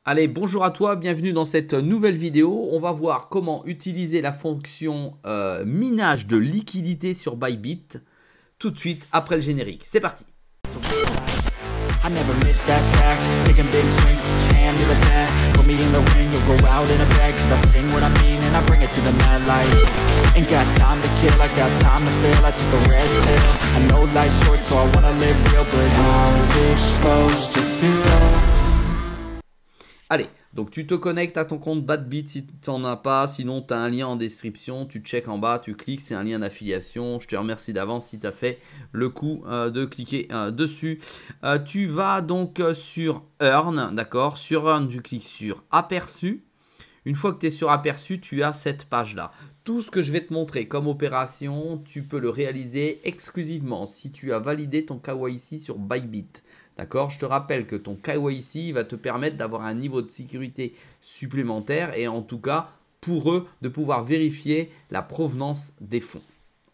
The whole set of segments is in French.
Allez, bonjour à toi, bienvenue dans cette nouvelle vidéo. On va voir comment utiliser la fonction minage de liquidité sur Bybit tout de suite après le générique. C'est parti. I never miss that fact, taking big swings, hand me the bat, put me in the ring, you'll go out in a bag, cause I sing what I mean and I bring it to the mad light. Ain't got time to kill, I got time to feel, I took a red pill, I know life's short so I wanna live real, but how's it supposed to feel? Allez, donc tu te connectes à ton compte Bybit si tu n'en as pas, sinon tu as un lien en description, tu check en bas, tu cliques, c'est un lien d'affiliation. Je te remercie d'avance si tu as fait le coup de cliquer dessus. Tu vas donc sur Earn, d'accord? Sur Earn, tu cliques sur Aperçu. Une fois que tu es sur Aperçu, tu as cette page-là. Tout ce que je vais te montrer comme opération, tu peux le réaliser exclusivement si tu as validé ton KYC sur Bybit. D'accord? Je te rappelle que ton KYC va te permettre d'avoir un niveau de sécurité supplémentaire et en tout cas, pour eux, de pouvoir vérifier la provenance des fonds.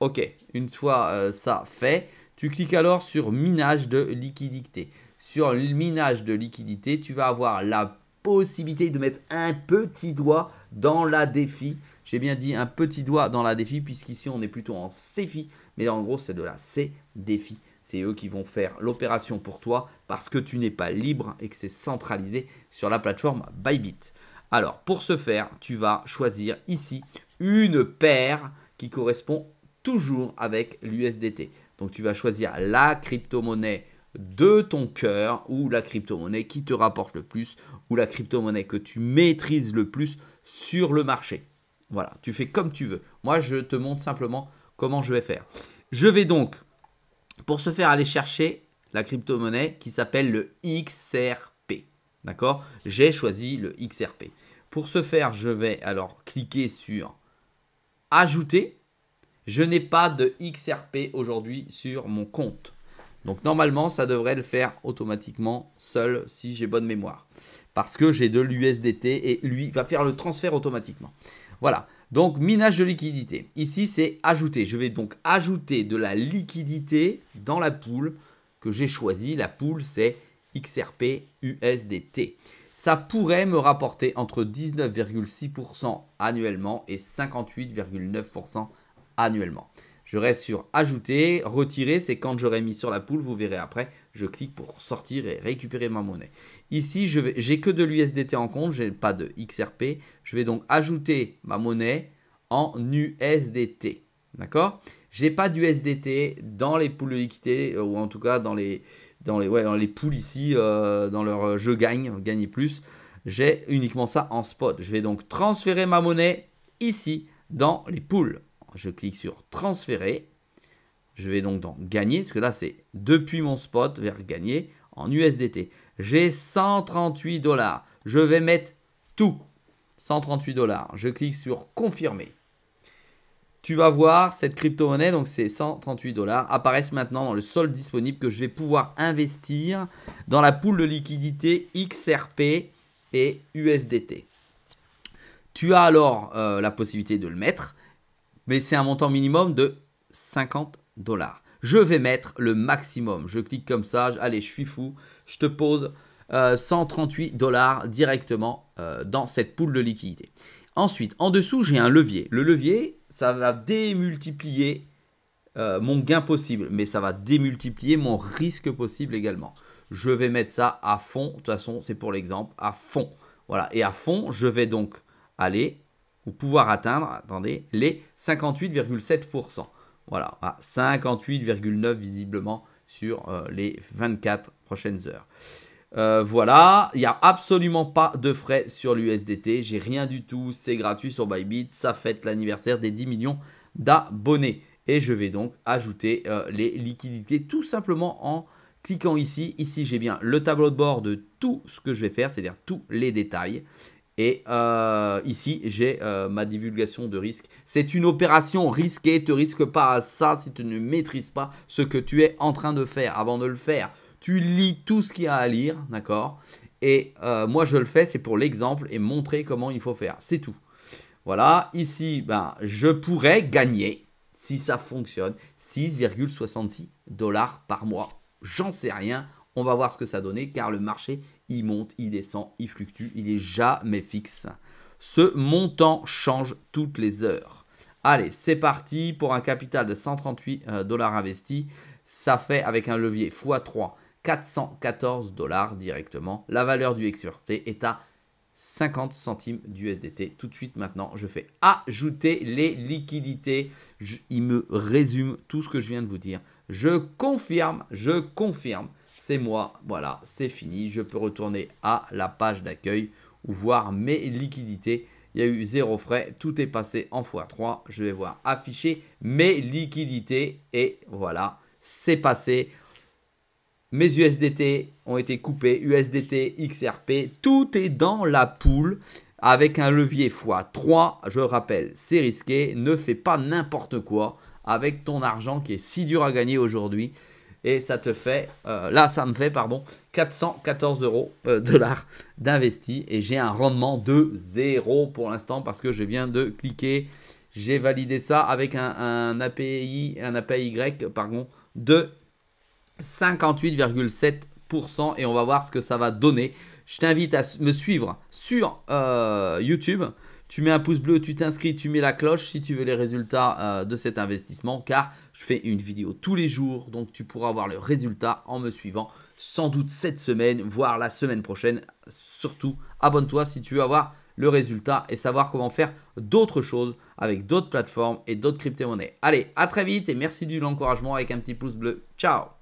Ok, une fois ça fait, tu cliques alors sur minage de liquidité. Sur le minage de liquidité, tu vas avoir la possibilité de mettre un petit doigt dans la défi. J'ai bien dit un petit doigt dans la défi puisqu'ici on est plutôt en CFI, mais en gros c'est de la CDFI. C'est eux qui vont faire l'opération pour toi parce que tu n'es pas libre et que c'est centralisé sur la plateforme Bybit. Alors, pour ce faire, tu vas choisir ici une paire qui correspond toujours avec l'USDT. Donc, tu vas choisir la crypto-monnaie de ton cœur ou la crypto-monnaie qui te rapporte le plus ou la crypto-monnaie que tu maîtrises le plus sur le marché. Voilà, tu fais comme tu veux. Moi, je te montre simplement comment je vais faire. Je vais donc... pour ce faire, aller chercher la crypto-monnaie qui s'appelle le XRP. D'accord? J'ai choisi le XRP. Pour ce faire, je vais alors cliquer sur Ajouter. Je n'ai pas de XRP aujourd'hui sur mon compte. Donc normalement, ça devrait le faire automatiquement seul si j'ai bonne mémoire. Parce que j'ai de l'USDT et lui va faire le transfert automatiquement. Voilà. Donc, minage de liquidité. Ici, c'est ajouter. Je vais donc ajouter de la liquidité dans la pool que j'ai choisie. La pool, c'est XRP USDT. Ça pourrait me rapporter entre 19,6% annuellement et 58,9% annuellement. Je reste sur ajouter, retirer, c'est quand j'aurai mis sur la pool, vous verrez après, je clique pour sortir et récupérer ma monnaie. Ici, j'ai que de l'USDT en compte, je n'ai pas de XRP. Je vais donc ajouter ma monnaie en USDT. D'accord? Je n'ai pas d'USDT dans les pools de liquidité, ou en tout cas dans les pools ici, dans leur je gagne, gagner plus. J'ai uniquement ça en spot. Je vais donc transférer ma monnaie ici dans les pools. Je clique sur transférer. Je vais donc dans gagner, parce que là c'est depuis mon spot vers gagner en USDT. J'ai 138 $. Je vais mettre tout. 138 $. Je clique sur confirmer. Tu vas voir cette crypto-monnaie, donc c'est 138 $, apparaissent maintenant dans le solde disponible que je vais pouvoir investir dans la pool de liquidité XRP et USDT. Tu as alors la possibilité de le mettre. Mais c'est un montant minimum de 50 $. Je vais mettre le maximum. Je clique comme ça. Allez, je suis fou. Je te pose 138 $ directement dans cette pool de liquidité. Ensuite, en dessous, j'ai un levier. Le levier, ça va démultiplier mon gain possible. Mais ça va démultiplier mon risque possible également. Je vais mettre ça à fond. De toute façon, c'est pour l'exemple. À fond. Voilà. Et à fond, je vais donc aller... ou pouvoir atteindre, attendez, les 58,7%. Voilà, 58,9% visiblement sur les 24 prochaines heures. Voilà, il n'y a absolument pas de frais sur l'USDT. J'ai rien du tout, c'est gratuit sur Bybit. Ça fête l'anniversaire des 10 millions d'abonnés. Et je vais donc ajouter les liquidités tout simplement en cliquant ici. Ici, j'ai bien le tableau de bord de tout ce que je vais faire, c'est-à-dire tous les détails. Et ici, j'ai ma divulgation de risque. C'est une opération risquée. Ne te risque pas à ça si tu ne maîtrises pas ce que tu es en train de faire. Avant de le faire, tu lis tout ce qu'il y a à lire, d'accord? Et moi, je le fais, c'est pour l'exemple et montrer comment il faut faire. C'est tout. Voilà, ici, ben, je pourrais gagner, si ça fonctionne, 6,66 $ par mois. J'en sais rien. On va voir ce que ça donnait car le marché, il monte, il descend, il fluctue, il n'est jamais fixe. Ce montant change toutes les heures. Allez, c'est parti pour un capital de 138 $ investis. Ça fait avec un levier x3, 414 $ directement. La valeur du XRP est à 50 centimes d'USDT. Tout de suite maintenant, je fais ajouter les liquidités. Il me résume tout ce que je viens de vous dire. Je confirme. C'est moi, voilà, c'est fini. Je peux retourner à la page d'accueil ou voir mes liquidités. Il y a eu 0 frais, tout est passé en x3. Je vais voir afficher mes liquidités et voilà, c'est passé. Mes USDT ont été coupés, USDT, XRP, tout est dans la poule avec un levier x3. Je rappelle, c'est risqué, ne fais pas n'importe quoi avec ton argent qui est si dur à gagner aujourd'hui. Et ça te fait, ça me fait 414 $ d'investi et j'ai un rendement de 0 pour l'instant parce que je viens de cliquer. J'ai validé ça avec un API de 58,7% et on va voir ce que ça va donner. Je t'invite à me suivre sur YouTube. Tu mets un pouce bleu, tu t'inscris, tu mets la cloche si tu veux les résultats de cet investissement car je fais une vidéo tous les jours. Donc, tu pourras avoir le résultat en me suivant sans doute cette semaine, voire la semaine prochaine. Surtout, abonne-toi si tu veux avoir le résultat et savoir comment faire d'autres choses avec d'autres plateformes et d'autres crypto-monnaies. Allez, à très vite et merci de l'encouragement avec un petit pouce bleu. Ciao!